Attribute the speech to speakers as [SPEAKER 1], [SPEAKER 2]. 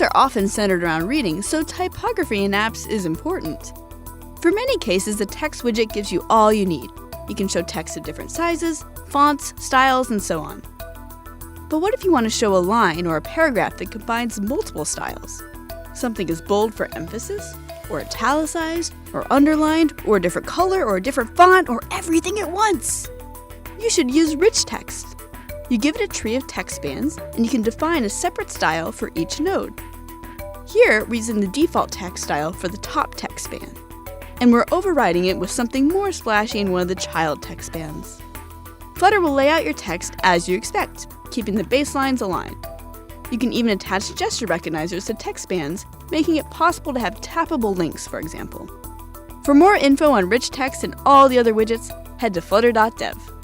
[SPEAKER 1] Apps are often centered around reading, so typography in apps is important. For many cases, the text widget gives you all you need. You can show text of different sizes, fonts, styles, and so on. But what if you want to show a line or a paragraph that combines multiple styles? Something is bold for emphasis, or italicized, or underlined, or a different color, or a different font, or everything at once. You should use RichText. You give it a tree of text spans, and you can define a separate style for each node. Here, we're using the default text style for the top text span, and we're overriding it with something more splashy in one of the child text spans. Flutter will lay out your text as you expect, keeping the baselines aligned. You can even attach gesture recognizers to text spans, making it possible to have tappable links, for example. For more info on RichText and all the other widgets, head to flutter.dev.